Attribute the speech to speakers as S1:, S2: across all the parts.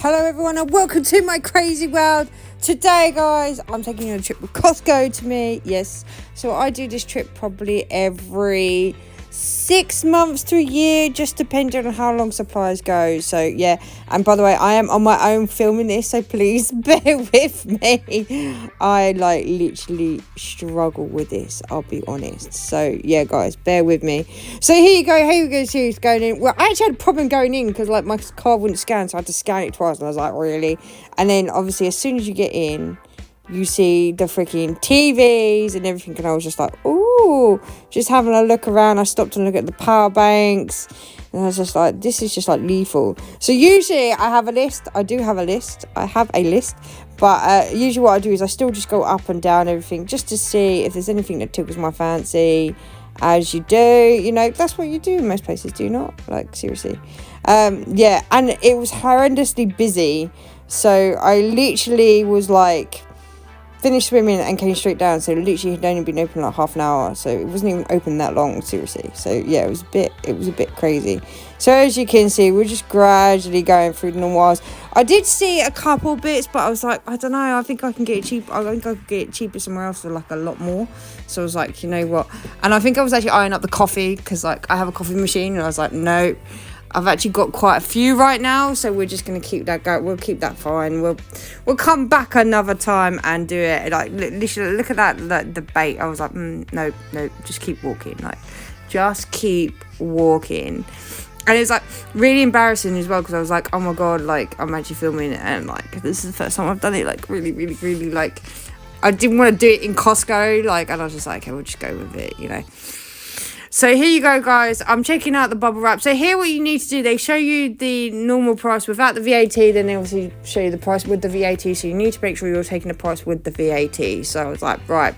S1: Hello everyone and welcome to my crazy world. Today guys, I'm taking you on a trip with Costco to me. Yes, so I do this trip probably every 6 months to a year, just depending on how long supplies go. So yeah, and by the way, I am on my own filming this, so please bear with me. I literally struggle with this, I'll be honest. So yeah guys, bear with me. So here you go, serious going in. Well, I actually had a problem going in because my car wouldn't scan, so I had to scan it twice, and I was like, really? And then obviously as soon as you get in, you see the freaking TVs and everything, and I was just like, ooh, just having a look around. I stopped and looked at the power banks, and I was just like, this is just lethal. So usually I have a list. I have a list, but usually what I do is I still just go up and down everything just to see if there's anything that tickles my fancy, as you do. That's what you do in most places, do you not? Seriously. Yeah, and it was horrendously busy, so I literally was finished swimming and came straight down. So literally had only been open half an hour, so it wasn't even open that long, seriously. So yeah, it was a bit crazy. So as you can see, we're just gradually going through the normal aisles. I did see a couple bits, but I was like, I don't know, I think I can get it cheap. I think I could get it cheaper somewhere else for a lot more. So I was like, you know what? And I think I was actually eyeing up the coffee, because I have a coffee machine, and I was like, no, I've actually got quite a few right now, so we're just going to keep that going. We'll keep that fine. We'll come back another time and do it. Literally, look at that debate. I was like, no, just keep walking. Just keep walking. And it's really embarrassing as well, because I was like, oh my god, I'm actually filming it, and this is the first time I've done it. Really, I didn't want to do it in Costco, and I was just like, okay, we'll just go with it, So here you go, guys. I'm checking out the bubble wrap. So here what you need to do, they show you the normal price without the VAT, then they obviously show you the price with the VAT. So you need to make sure you're taking the price with the VAT. So I was like, right.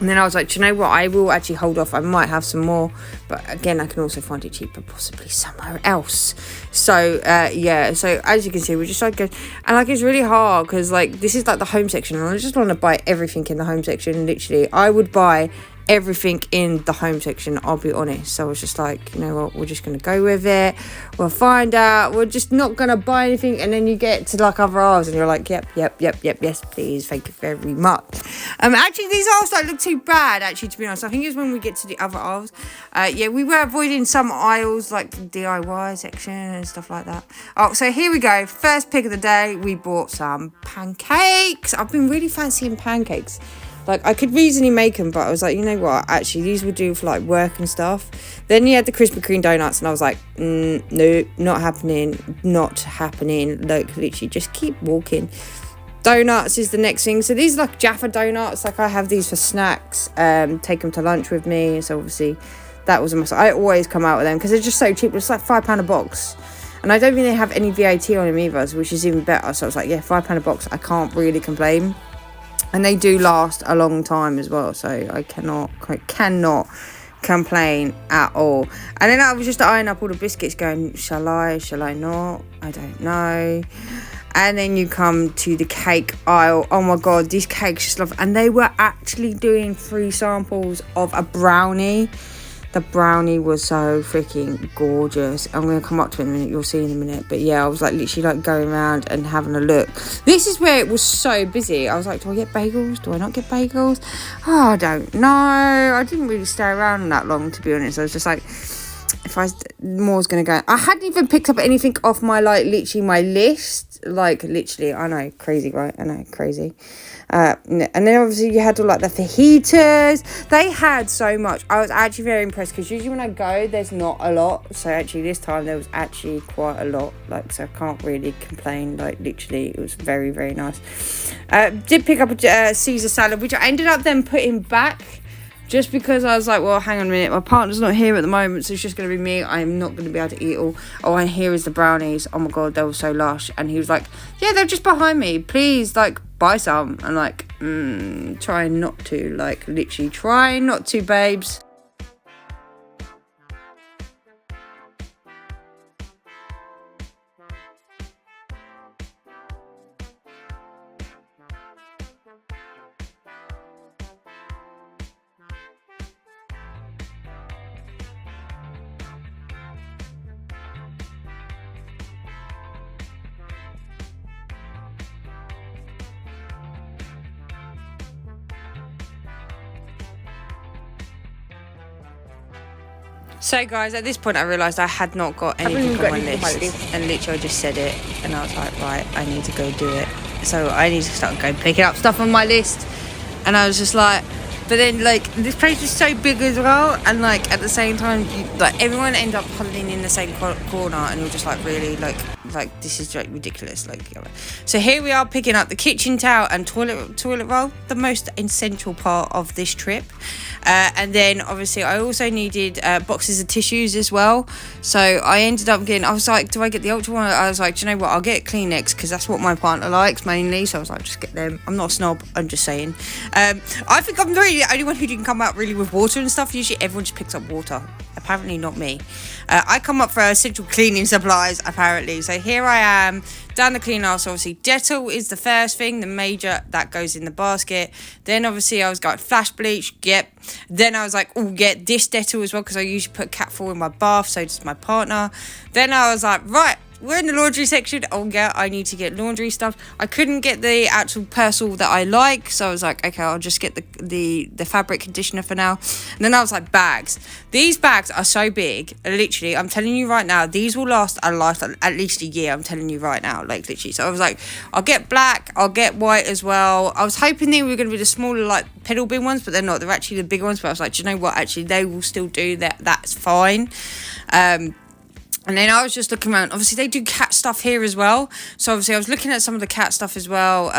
S1: And then I was like, do you know what? I will actually hold off. I might have some more. But again, I can also find it cheaper, possibly somewhere else. So, yeah. So as you can see, we're just going. And it's really hard because this is the home section. And I just want to buy everything in the home section. Literally, I would buy everything in the home section, I'll be honest. So I was just like, you know what, we're just gonna go with it, we'll find out, we're just not gonna buy anything. And then you get to other aisles and you're like, yep, yes please, thank you very much. Actually these aisles don't look too bad, actually, to be honest. I think it's when we get to the other aisles, yeah, we were avoiding some aisles the DIY section and stuff like that. Oh, so here we go, first pick of the day. We bought some pancakes. I've been really fancying pancakes. I could reasonably make them, but I was like, you know what, actually, these would do for, work and stuff. Then you had the Krispy Kreme donuts, and I was like, no, not happening. Literally, just keep walking. Donuts is the next thing. So these are Jaffa donuts. I have these for snacks, take them to lunch with me. So obviously, that was a must. I always come out with them, because they're just so cheap. It's £5 a box. And I don't think they have any VAT on them either, which is even better. So I was like, yeah, £5 a box. I can't really complain. And they do last a long time as well, so I cannot complain at all. And then I was just eyeing up all the biscuits, going, shall I not? I don't know. And then you come to the cake aisle. Oh my god, these cakes just love. And they were actually doing free samples of a brownie. The brownie was so freaking gorgeous. I'm going to come up to it in a minute. You'll see in a minute. But yeah, I was literally going around and having a look. This is where it was so busy. I was like, do I get bagels? Do I not get bagels? Oh, I don't know. I didn't really stay around that long, to be honest. I was just like, if more's going to go. I hadn't even picked up anything off my, literally my list. Literally, I know, crazy, right? I know, crazy. And then obviously you had all the fajitas. They had so much. I was actually very impressed, because usually when I go, there's not a lot. So actually this time there was actually quite a lot. So I can't really complain. Literally, it was very, very nice. Did pick up a Caesar salad, which I ended up then putting back, just because I was like, well, hang on a minute, my partner's not here at the moment, so it's just going to be me. I am not going to be able to eat all. Oh, and here is the brownies. Oh my god, they were so lush. And he was like, yeah, they're just behind me. Please, buy some. I'm trying not to. Literally trying not to, babes. So guys, at this point I realised I had not got anything on my list. And literally I just said it and I was like, right, I need to go do it. So I need to start going picking up stuff on my list. And I was just like, but then like this place is so big as well, and like at the same time like everyone end up huddling in the same corner, and you're just like, really, like this is like ridiculous. Like, so here we are picking up the kitchen towel and toilet roll, the most essential part of this trip. And then obviously I also needed boxes of tissues as well. So I ended up getting, I was like, do I get the ultra one? I was like, do you know what, I'll get Kleenex because that's what my partner likes mainly. So I was like, just get them. I'm not a snob, I'm just saying. I think I'm really the only one who didn't come out really with water and stuff. Usually everyone just picks up water. Apparently not me. I come up for essential cleaning supplies apparently. So here I am down the clean aisle. So obviously Dettol is the first thing, the major that goes in the basket. Then obviously I was going flash bleach, yep. Then I was like, oh, get dish Dettol as well because I usually put cat foil in my bath, so does my partner. Then I was like, right, we're in the laundry section. Oh yeah, I need to get laundry stuff. I couldn't get the actual Persil that I like, so I was like, okay, I'll just get the fabric conditioner for now. And then I was like, bags. These bags are so big. Literally, I'm telling you right now, these will last at least a year. I'm telling you right now, like literally. So I was like, I'll get black, I'll get white as well. I was hoping they were going to be the smaller like pedal bin ones, but they're not. They're actually the bigger ones. But I was like, do you know what? Actually, they will still do that. That's fine. And then I was just looking around. Obviously, they do cat stuff here as well. So, obviously, I was looking at some of the cat stuff as well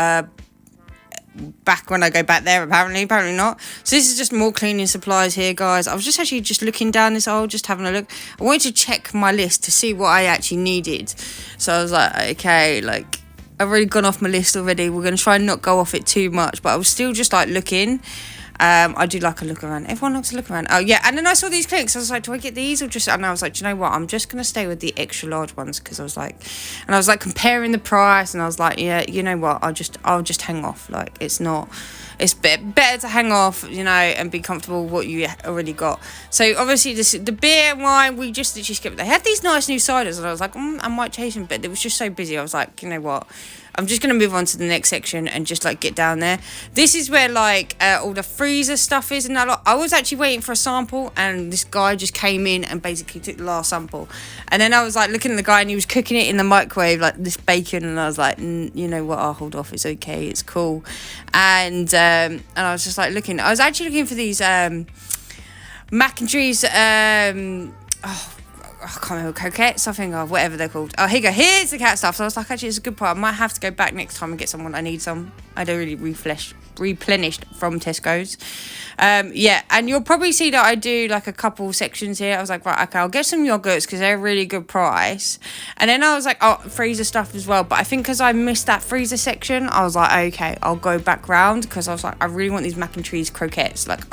S1: back when I go back there, apparently not. So, this is just more cleaning supplies here, guys. I was just actually just looking down this aisle, just having a look. I wanted to check my list to see what I actually needed. So, I was like, okay, like, I've already gone off my list already. We're going to try and not go off it too much. But I was still just, like, looking. I do like a look around. Everyone likes to look around. Oh yeah, and then I saw these Kleenex. I was like, do I get these or just? And I was like, do you know what? I'm just gonna stay with the extra large ones because I was like comparing the price, and I was like, yeah, you know what? I'll just hang off. Like it's not. It's better to hang off, you know, and be comfortable with what you already got. So obviously the beer and wine, we just literally skipped. They had these nice new ciders, and I was like, I might chase them, but it was just so busy. I was like, you know what? I'm just going to move on to the next section and just, like, get down there. This is where, like, all the freezer stuff is and that lot. I was actually waiting for a sample, and this guy just came in and basically took the last sample. And then I was, like, looking at the guy, and he was cooking it in the microwave, like, this bacon, and I was like, you know what, I'll hold off. It's okay. It's cool. And I was just, like, looking. I was actually looking for these mac and cheese, I can't remember, croquettes, something or whatever they're called. Oh, here you go. Here's the cat stuff. So I was like, actually, it's a good part. I might have to go back next time and get someone. I need some. I don't really replenished from Tesco's. Yeah, and you'll probably see that I do like a couple sections here. I was like, right, okay, I'll get some yogurts because they're a really good price. And then I was like, oh, freezer stuff as well. But I think because I missed that freezer section, I was like, okay, I'll go back round because I was like, I really want these mac and cheese croquettes. Like,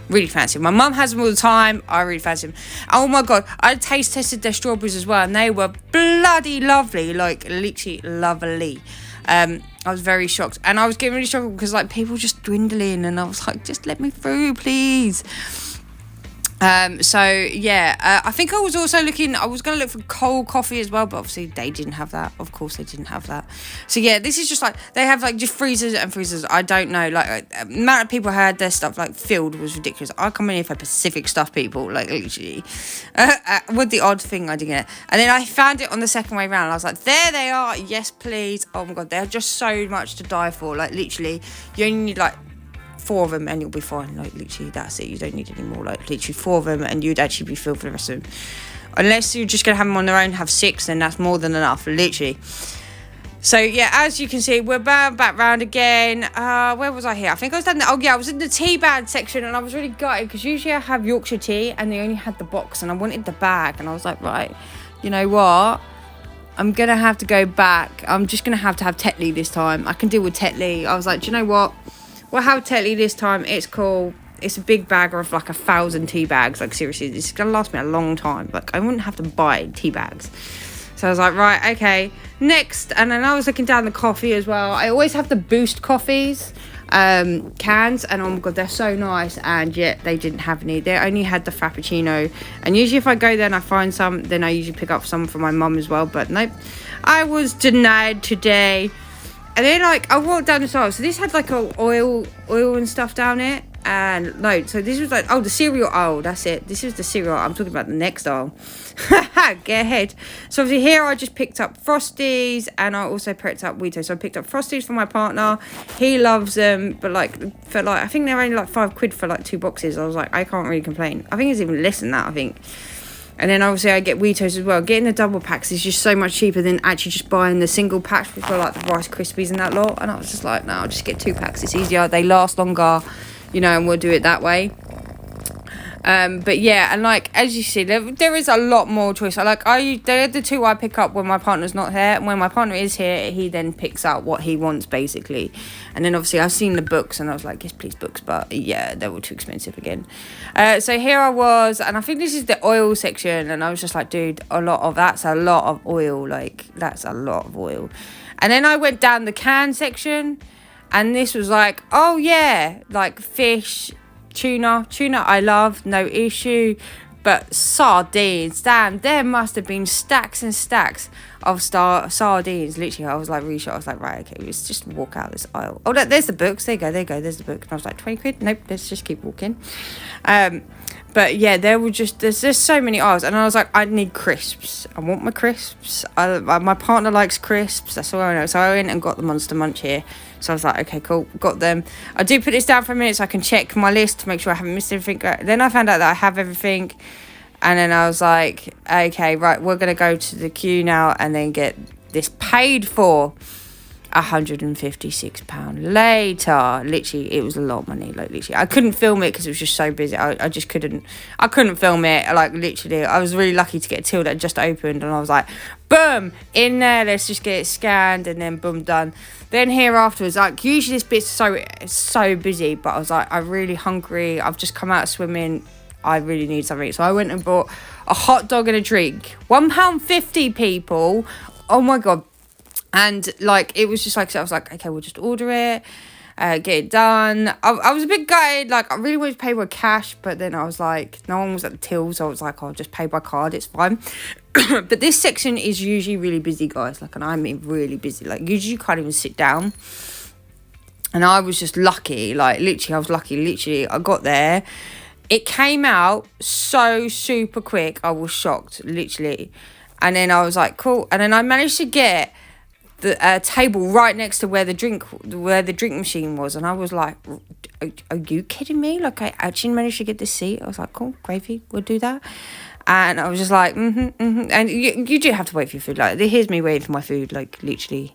S1: really fancy them. My mum has them all the time. I really fancy them. Oh my god, I taste tested their strawberries as well, and they were bloody lovely, like literally lovely. I was very shocked, and I was getting really shocked because like people just dwindling, and I was like, just let me through, please. So yeah, I think I was also looking, I was going to look for cold coffee as well, but obviously they didn't have that. Of course they didn't have that. So yeah, this is just like, they have like just freezers and freezers. I don't know, like the amount of people who had their stuff like filled was ridiculous. I come in here for Pacific stuff, people, like literally. With the odd thing I didn't get. And then I found it on the second way round. I was like, there they are. Yes, please. Oh my God, they're just so much to die for. Like literally, you only need like 4 of them and you'll be fine. Like literally that's it, you don't need any more. Like literally 4 of them and you'd actually be filled for the rest of them, unless you're just gonna have them on their own, have 6, then that's more than enough, literally. So yeah, as you can see, we're back round again. Where was I here? I think I was down there. Oh yeah, I was in the tea bag section, and I was really gutted because usually I have Yorkshire tea and they only had the box, and I wanted the bag, and I was like, right, you know what, I'm gonna have to go back. I'm just gonna have to have Tetley this time. I can deal with Tetley. I was like, do you know what, we'll have Tetley this time. It's cool. It's a big bag of like 1,000 tea bags. Like seriously, this is gonna last me a long time. Like I wouldn't have to buy tea bags. So I was like, right, okay, next. And then I was looking down the coffee as well. I always have the Boost coffees cans, and oh my God, they're so nice. And yet they didn't have any. They only had the Frappuccino. And usually if I go there and I find some, then I usually pick up some for my mum as well. But nope, I was denied today. And then like I walked down the aisle, so this had like a oil and stuff down it. and no, so this was like, oh, the cereal aisle, that's it. This is the cereal aisle. I'm talking about the next aisle. Get ahead. So obviously here I just picked up Frosties, and I also picked up Weetos. So I picked up Frosties for my partner. He loves them, but like for like, I think they're only like £5 for like 2 boxes. I was like, I can't really complain. I think it's even less than that, I think. And then obviously I get Weetos as well. Getting the double packs is just so much cheaper than actually just buying the single packs for like the Rice Krispies and that lot. And I was just like, no, I'll just get 2 packs. It's easier. They last longer, you know, and we'll do it that way. But yeah, and like as you see, there is a lot more choice. They're the 2 I pick up when my partner's not here, and when my partner is here, he then picks out what he wants basically. And then obviously I've seen the books, and I was like, yes, please, books, but yeah, they were too expensive again. So here I was, and I think this is the oil section, and I was just like, dude, that's a lot of oil, like that's a lot of oil. And then I went down the can section, and this was like, oh yeah, like fish. Tuna I love, no issue, but sardines, damn, there must have been stacks and stacks of sardines. Literally, I was like, really sure. I was like, right, okay, let's just walk out this aisle. Oh, there's the books. There you go, there's the book. And I was like, £20? Nope, let's just keep walking. But yeah, there's just so many aisles, and I was like, I need crisps. I want my crisps. My partner likes crisps. That's all I know. So I went and got the Monster Munch here. So I was like, okay, cool, got them. I do put this down for a minute so I can check my list to make sure I haven't missed anything. Then I found out that I have everything, and then I was like, okay, right, we're gonna go to the queue now and then get this paid for. £156 later. Literally, it was a lot of money. Like literally, I couldn't film it because it was just so busy. I just couldn't film it. Like literally, I was really lucky to get a till that just opened, and I was like, boom, in there, let's just get it scanned, and then boom, done. Then here afterwards, like usually this bit's so busy, but I was like, I'm really hungry. I've just come out of swimming. I really need something. So I went and bought a hot dog and a drink. £1.50, people. Oh my god. And like it was just like, so I was like, okay, we'll just order it, get it done. I was a bit gutted, like I really wanted to pay with cash, but then I was like, no one was at the till, so I was like, I'll just pay by card, it's fine. But this section is usually really busy, guys, like, and I mean really busy, like usually you can't even sit down. And I was just lucky, like literally I was lucky. Literally I got there, it came out so super quick, I was shocked, literally. And then I was like, cool. And then I managed to get the table right next to where the drink machine was, and I was like, are you kidding me? Like I actually managed to get this seat. I was like, cool, gravy, we'll do that. And I was just like, and you do have to wait for your food. Like here's me waiting for my food, like literally.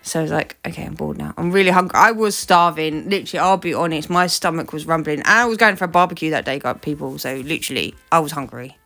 S1: So I was like, okay, I'm bored now. I'm really hungry. I was starving. Literally, I'll be honest, my stomach was rumbling, and I was going for a barbecue that day, got people. So literally, I was hungry.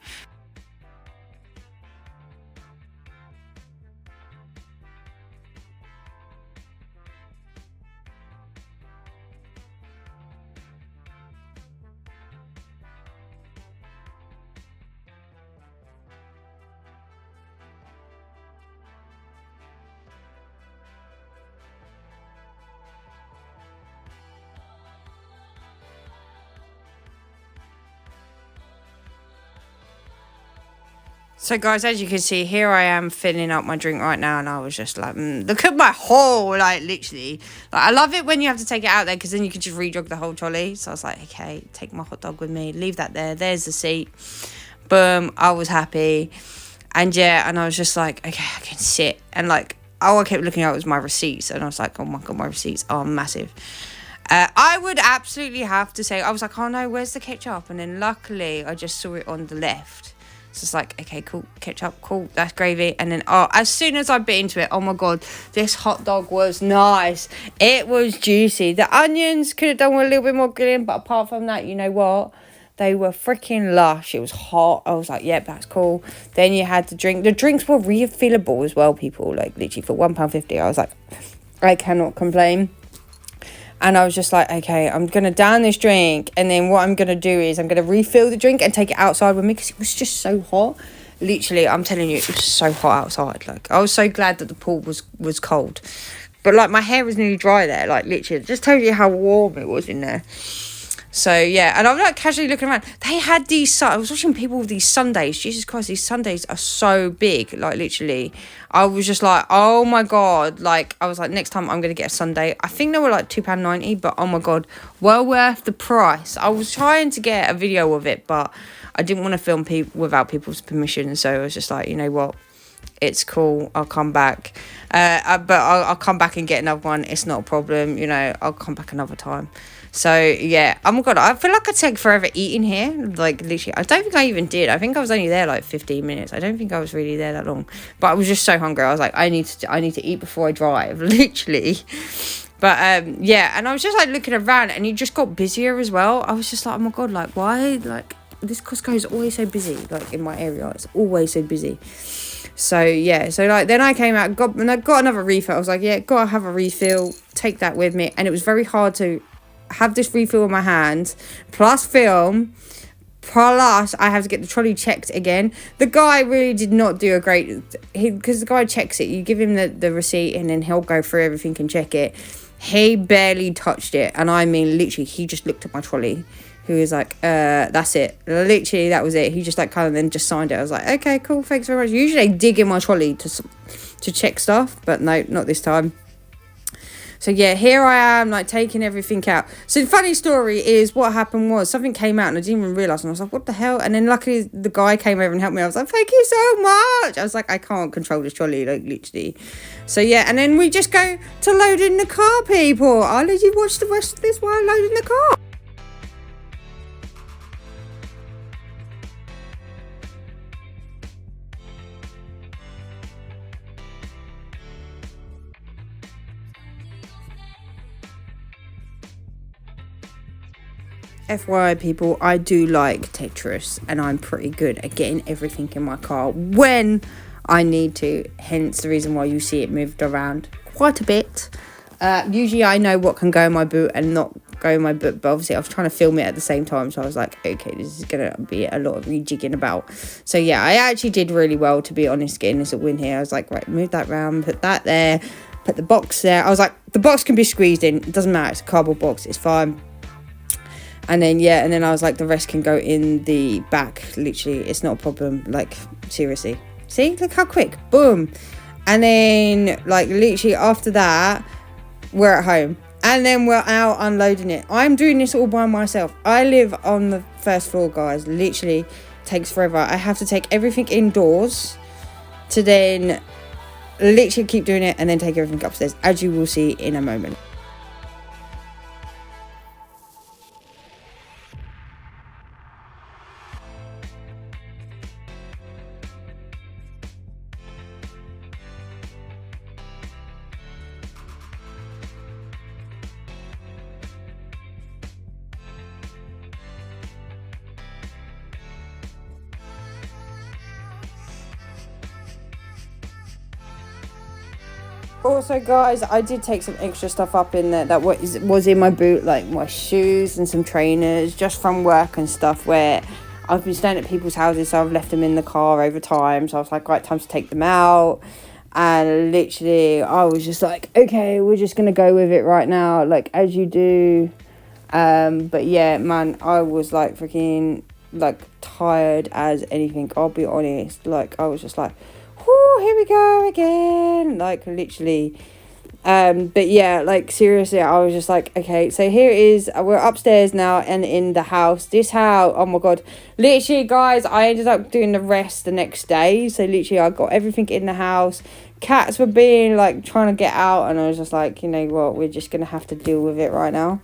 S1: So guys, as you can see, here I am filling up my drink right now, and I was just like, look at my haul, like literally. Like I love it when you have to take it out there, because then you can just re-jog the whole trolley. So I was like, okay, take my hot dog with me, leave that there, there's the seat. Boom, I was happy. And yeah, and I was just like, okay, I can sit. And like, all I kept looking at was my receipts, and I was like, oh my god, my receipts are massive. I would absolutely have to say, I was like, oh no, where's the ketchup? And then luckily I just saw it on the left. So it's like, okay, cool, ketchup, cool, that's gravy. And then, as soon as I bit into it, oh my god, this hot dog was nice. It was juicy. The onions could have done with a little bit more grilling, but apart from that, you know what? They were freaking lush. It was hot. I was like, yep, that's cool. Then you had the drink. The drinks were refillable as well, people. Like, literally, for £1.50, I was like, I cannot complain. And I was just like, okay, I'm going to down this drink. And then what I'm going to do is I'm going to refill the drink and take it outside with me, because it was just so hot. Literally, I'm telling you, it was so hot outside. Like, I was so glad that the pool was cold. But, like, my hair was nearly dry there. Like, literally, it just tells you how warm it was in there. So yeah, and I'm like casually looking around. They had these. I was watching people with these sundaes. Jesus Christ, these sundaes are so big. Like literally, I was just like, oh my god. Like I was like, next time I'm gonna get a sundae. I think they were like £2.90, but oh my god, well worth the price. I was trying to get a video of it, but I didn't want to film people without people's permission. So I was just like, you know what, it's cool. I'll come back. But I'll come back and get another one. It's not a problem. You know, I'll come back another time. So yeah, oh my god, I feel like I take forever eating here. Like literally, I don't think I even did. I think I was only there like 15 minutes. I don't think I was really there that long. But I was just so hungry. I was like, I need to eat before I drive, literally. But yeah, and I was just like looking around, and it just got busier as well. I was just like, oh my god, like why? Like this Costco is always so busy. Like in my area, it's always so busy. So yeah, so like then I came out, I got another refill. I was like, yeah, gotta have a refill. Take that with me, and it was very hard to have this refill in my hand, plus film, plus I have to get the trolley checked again. The guy really did not do a great, because the guy checks it, you give him the receipt and then he'll go through everything and check it. He barely touched it, and I mean literally he just looked at my trolley. He was like, that's it. Literally, that was it. He just like kind of then just signed it. I was like, okay, cool, thanks very much. Usually I dig in my trolley to check stuff, but no, not this time. So yeah, here I am, like taking everything out. So the funny story is what happened was something came out and I didn't even realise, and I was like, what the hell? And then luckily the guy came over and helped me. I was like, thank you so much. I was like, I can't control this trolley, like literally. So yeah, and then we just go to load in the car, people. I'll let you watch the rest of this while I'm loading the car. FYI people, I do like Tetris, and I'm pretty good at getting everything in my car when I need to, hence the reason why you see it moved around quite a bit. Usually I know what can go in my boot and not go in my boot, but obviously I was trying to film it at the same time, so I was like, okay, this is gonna be a lot of rejigging about. So yeah, I actually did really well, to be honest, getting this a win here. I was like, right, move that round, put that there, put the box there. I was like, the box can be squeezed in, it doesn't matter, it's a cardboard box, it's fine. And then yeah, and then I was like, the rest can go in the back, literally, it's not a problem, like seriously. See, look how quick, boom. And then like literally after that, we're at home, and then we're out unloading it. I'm doing this all by myself. I live on the first floor, guys. Literally takes forever. I have to take everything indoors to then literally keep doing it and then take everything upstairs, as you will see in a moment. Also, guys, I did take some extra stuff up in there that was in my boot, like my shoes and some trainers, just from work and stuff, where I've been staying at people's houses, so I've left them in the car over time. So I was like, right, time to take them out. And literally, I was just like, okay, we're just going to go with it right now, like, as you do. But yeah, man, I was like freaking, like, tired as anything, I'll be honest. Like, I was just like, whoo, here we go again, like literally. But yeah, like seriously, I was just like, okay, so here it is, we're upstairs now and in the house. This house, oh my god, literally guys, I ended up doing the rest the next day. So literally I got everything in the house. Cats were being like trying to get out, and I was just like, you know what, we're just gonna have to deal with it right now.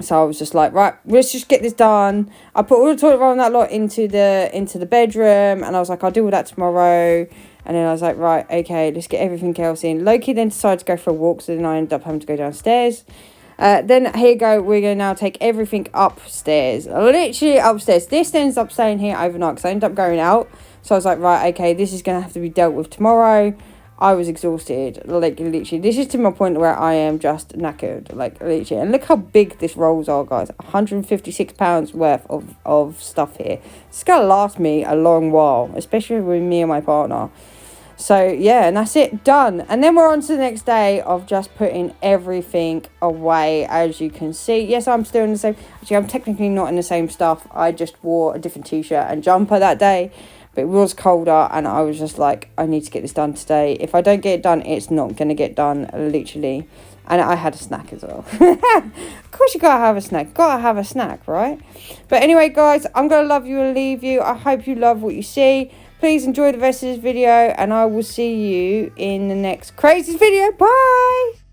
S1: So I was just like, right, let's just get this done. I put all the toilet roll and that lot into the bedroom, and I was like, I'll deal with that tomorrow. And then I was like, right, okay, let's get everything else in. Loki then decided to go for a walk, so then I ended up having to go downstairs. Then here you go, we're going to now take everything upstairs. Literally upstairs. This ends up staying here overnight because I ended up going out. So I was like, right, okay, this is going to have to be dealt with tomorrow. I was exhausted, like literally. This is to my point where I am just knackered, like literally. And look how big this rolls are, guys. £156 worth of stuff here. It's gonna last me a long while, especially with me and my partner. So yeah, and that's it, done. And then we're on to the next day of just putting everything away. As you can see, yes, I'm still in the same, actually I'm technically not in the same stuff. I just wore a different t-shirt and jumper that day, but it was colder and I was just like, I need to get this done today. If I don't get it done, it's not going to get done, literally. And I had a snack as well. Of course you gotta have a snack. Gotta have a snack, right? But anyway, guys, I'm gonna love you and leave you. I hope you love what you see. Please enjoy the rest of this video, and I will see you in the next craziest video. Bye!